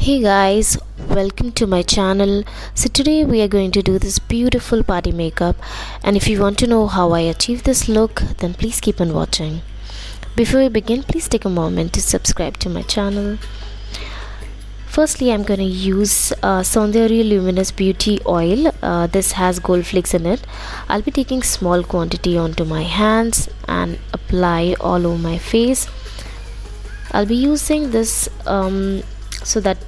Hey guys, welcome to my channel. So today we are going to do this beautiful party makeup, and if you want to know how I achieve this look, then please keep on watching. Before we begin, please take a moment to subscribe to my channel. Firstly, I'm going to use Soundarya Luminous Beauty Oil. This has gold flakes in it. I'll be taking small quantity onto my hands and apply all over my face. I'll be using this so that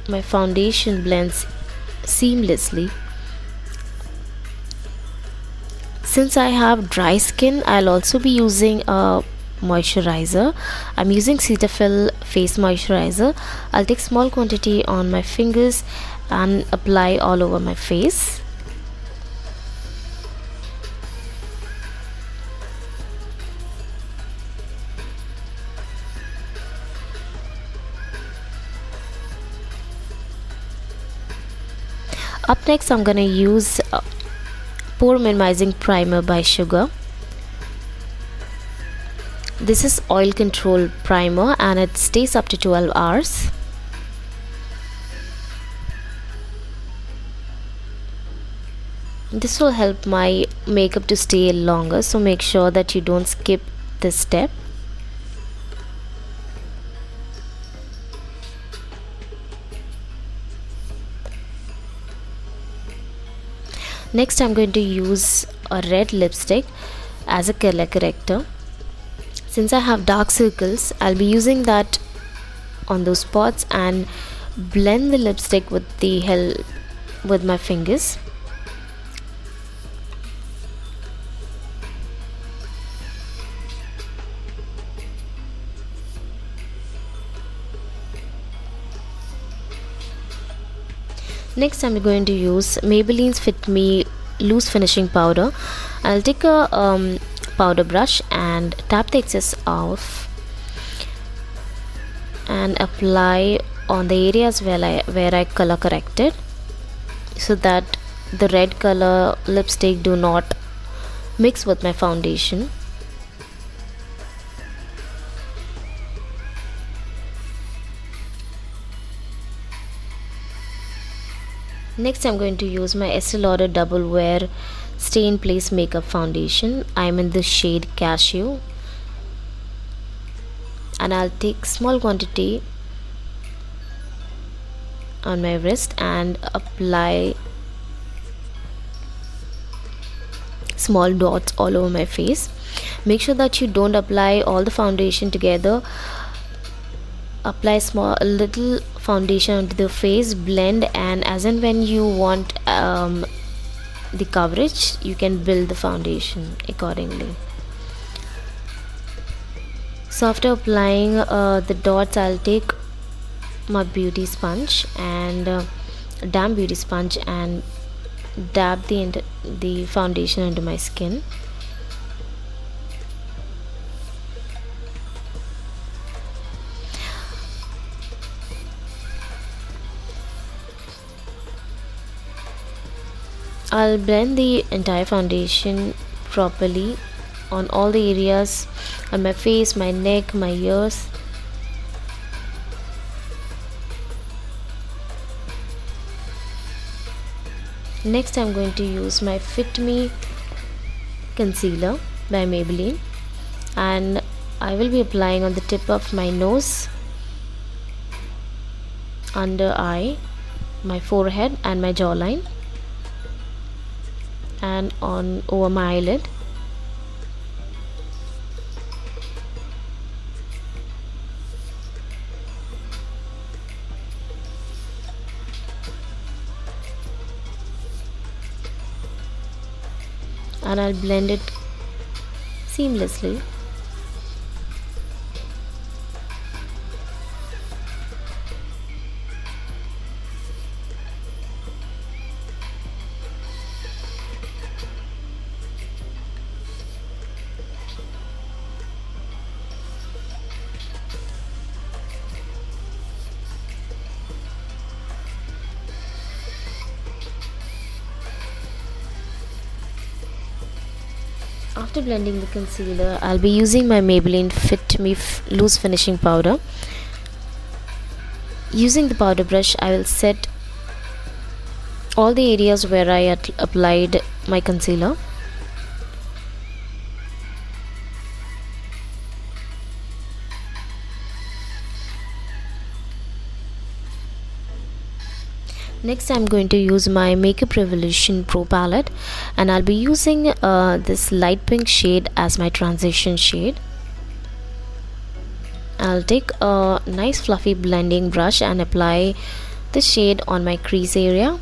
my foundation blends seamlessly. Since I have dry skin, I'll also be using a moisturizer. I'm using Cetaphil face moisturizer. I'll take small quantity on my fingers and apply all over my face. Up next, I'm gonna use pore minimizing primer by Sugar. This is oil control primer and it stays up to 12 hours. This will help my makeup to stay longer, so make sure that you don't skip this step. Next, I'm going to use a red lipstick as a color corrector. Since I have dark circles, I'll be using that on those spots and blend the lipstick with my fingers. Next, I'm going to use Maybelline's Fit Me loose finishing powder. I'll take a powder brush and tap the excess off and apply on the areas where I color corrected, so that the red color lipstick do not mix with my foundation. Next, I'm going to use my Estee Lauder Double Wear Stay in Place Makeup Foundation. I'm in the shade Cashew, and I'll take small quantity on my wrist and apply small dots all over my face. Make sure that you don't apply all the foundation together. Apply a little foundation onto the face, blend, and as and when you want the coverage, you can build the foundation accordingly. So after applying the dots, I'll take my beauty sponge and damp beauty sponge and dab the foundation into my skin. I'll blend the entire foundation properly on all the areas on my face, my neck, my ears. Next, I'm going to use my Fit Me concealer by Maybelline, and I will be applying on the tip of my nose, under eye, my forehead and my jawline, and over my eyelid. And I'll blend it seamlessly. After blending the concealer, I'll be using my Maybelline Fit Me loose finishing powder. Using the powder brush, I will set all the areas where I applied my concealer. Next, I'm going to use my Makeup Revolution Pro palette, and I'll be using this light pink shade as my transition shade. I'll take a nice fluffy blending brush and apply the shade on my crease area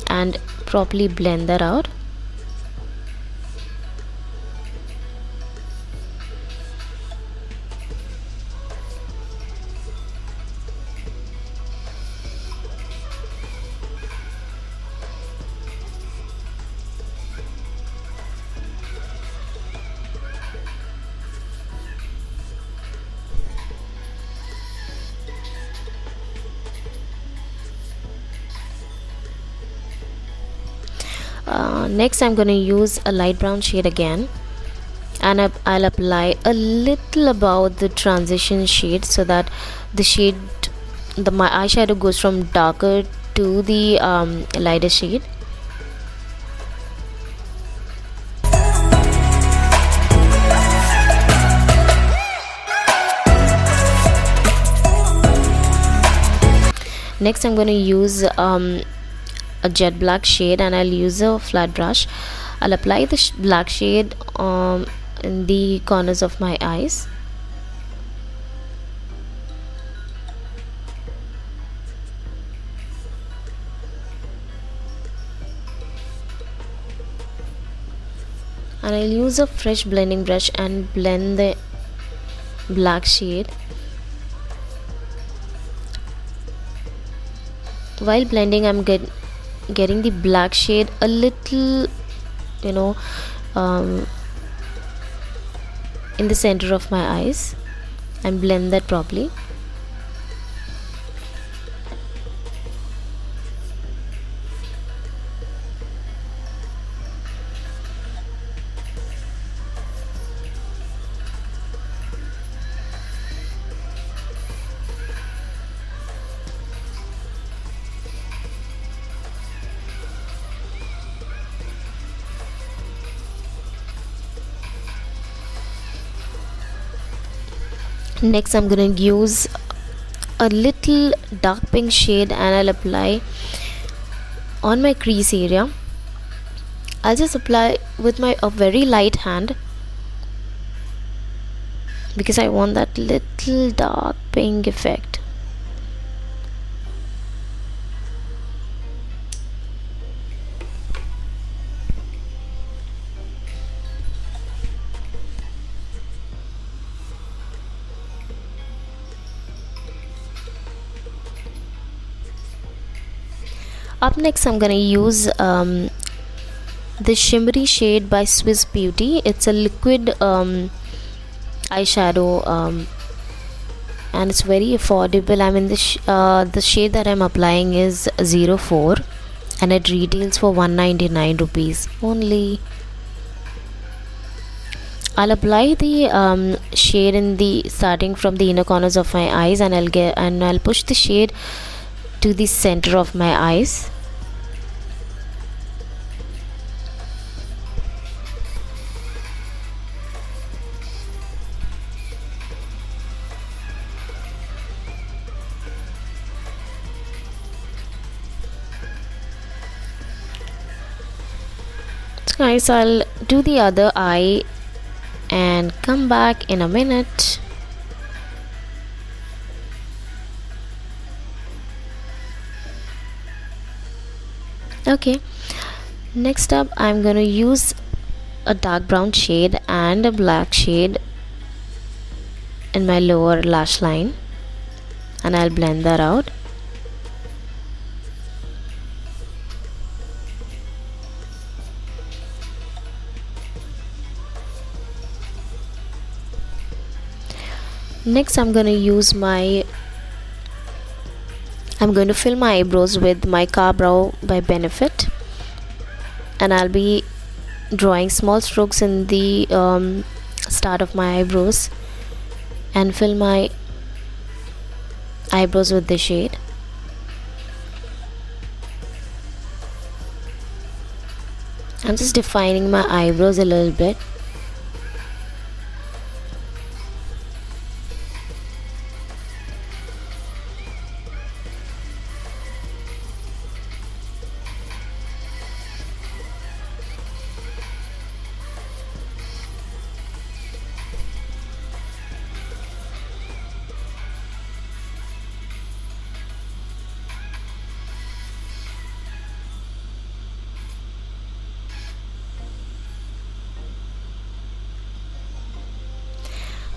and properly blend that out. Next, I'm going to use a light brown shade again, and I'll apply a little above the transition shade so that my eyeshadow goes from darker to the lighter shade. Next, I'm going to use a jet black shade, and I'll use a flat brush. I'll apply the black shade in the corners of my eyes. And I'll use a fresh blending brush and blend the black shade. While blending, I'm getting the black shade a little, in the center of my eyes, and blend that properly. Next, I'm going to use a little dark pink shade, and I'll apply on my crease area. I'll just apply with a very light hand, because I want that little dark pink effect. Up next, I'm gonna use the shimmery shade by Swiss Beauty. It's a liquid eyeshadow, and it's very affordable. I mean, the shade that I'm applying is 04, and it retails for 199 rupees only. I'll apply the shade starting from the inner corners of my eyes, and I'll push the shade to the center of my eyes. So guys, I'll do the other eye and come back in a minute. Okay, next up, I'm gonna use a dark brown shade and a black shade in my lower lash line, and I'll blend that out. Next, I'm going to fill my eyebrows with my Car Brow by Benefit, and I'll be drawing small strokes in the start of my eyebrows and fill my eyebrows with the shade. I'm just defining my eyebrows a little bit.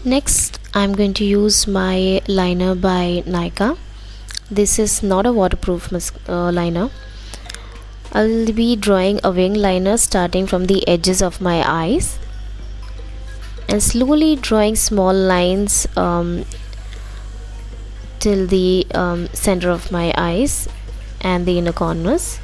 Next, I'm going to use my liner by Nika. This is not a waterproof liner. I'll be drawing a wing liner starting from the edges of my eyes and slowly drawing small lines till the center of my eyes and the inner corners.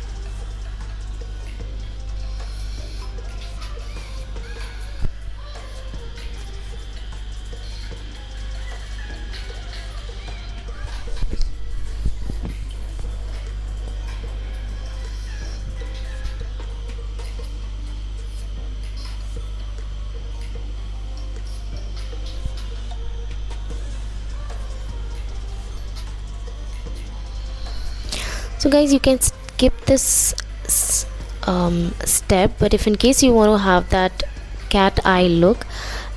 So guys, you can skip this step, but if in case you want to have that cat eye look,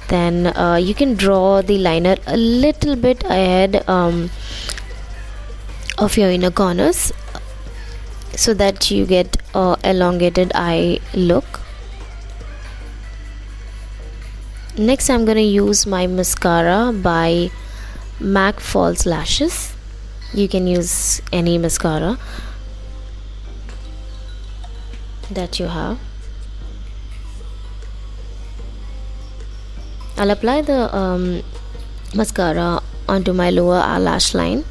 then you can draw the liner a little bit ahead of your inner corners so that you get a elongated eye look. Next, I'm gonna use my mascara by MAC False Lashes. You can use any mascara that you have. I'll apply the mascara onto my lower eyelash line.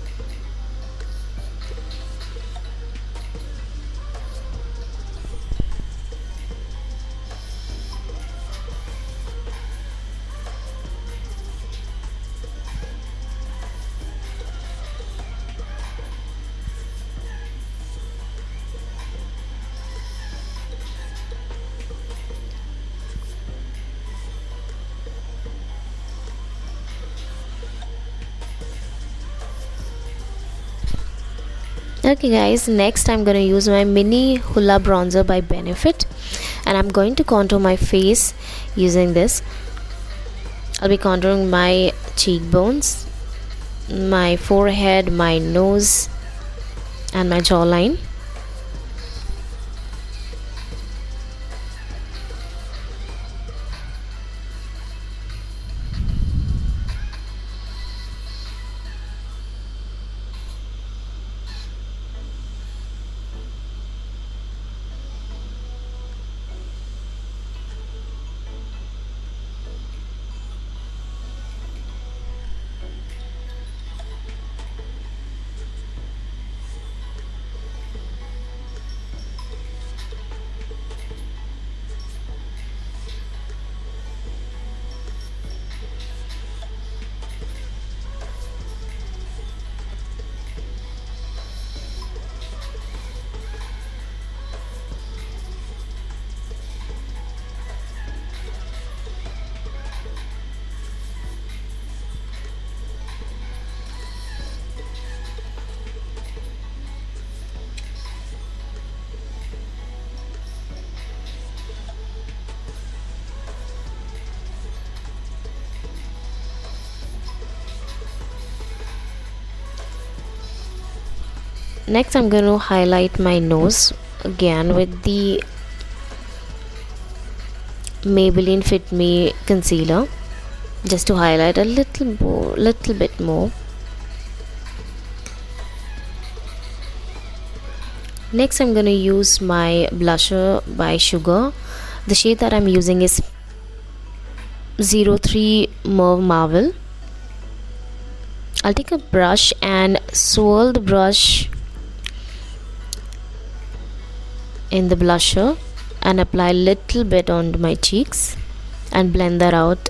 Okay guys, next I'm gonna use my mini hula bronzer by Benefit, and I'm going to contour my face using this. I'll be contouring my cheekbones, my forehead, my nose and my jawline. Next I'm going to highlight my nose again with the Maybelline Fit Me concealer, just to highlight a little bit more. Next I'm going to use my blusher by Sugar. The shade that I'm using is 03 Mauve Marvel. I'll take a brush and swirl the brush in the blusher and apply a little bit onto my cheeks and blend that out.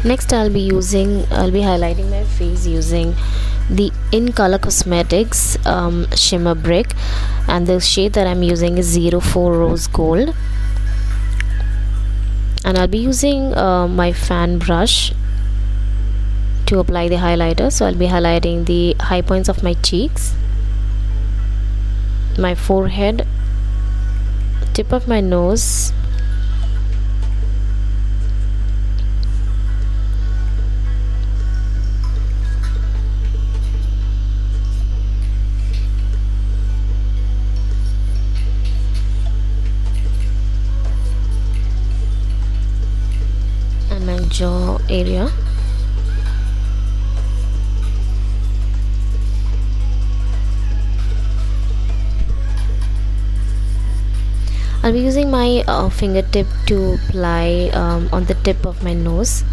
Next I'll be highlighting my face using the In Color Cosmetics shimmer brick, and the shade that I'm using is 04 Rose Gold. And I'll be using my fan brush to apply the highlighter. So I'll be highlighting the high points of my cheeks, my forehead, tip of my nose, and my jaw area. I'll be using my fingertip to apply on the tip of my nose.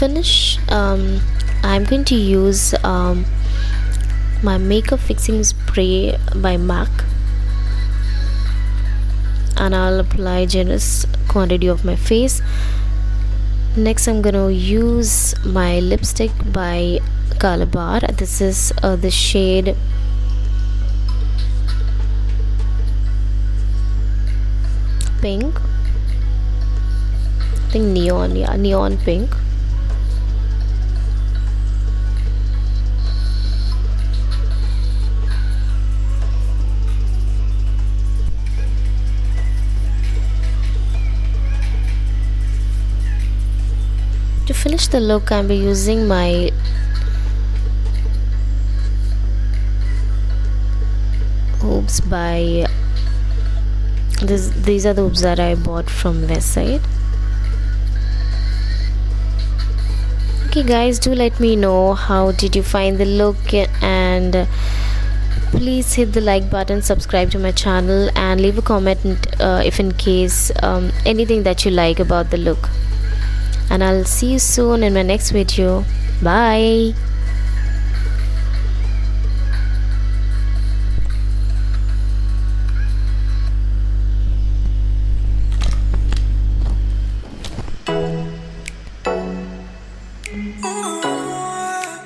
Finish, I'm going to use my makeup fixing spray by MAC, and I'll apply generous quantity of my face. Next I'm gonna use my lipstick by Calabar. This is the shade pink, I think neon, yeah, neon pink. To finish the look, I'll be using my hoops by these are the hoops that I bought from Westside. Okay guys, do let me know how did you find the look, and please hit the like button, subscribe to my channel, and leave a comment if in case anything that you like about the look. And I'll see you soon in my next video. Bye.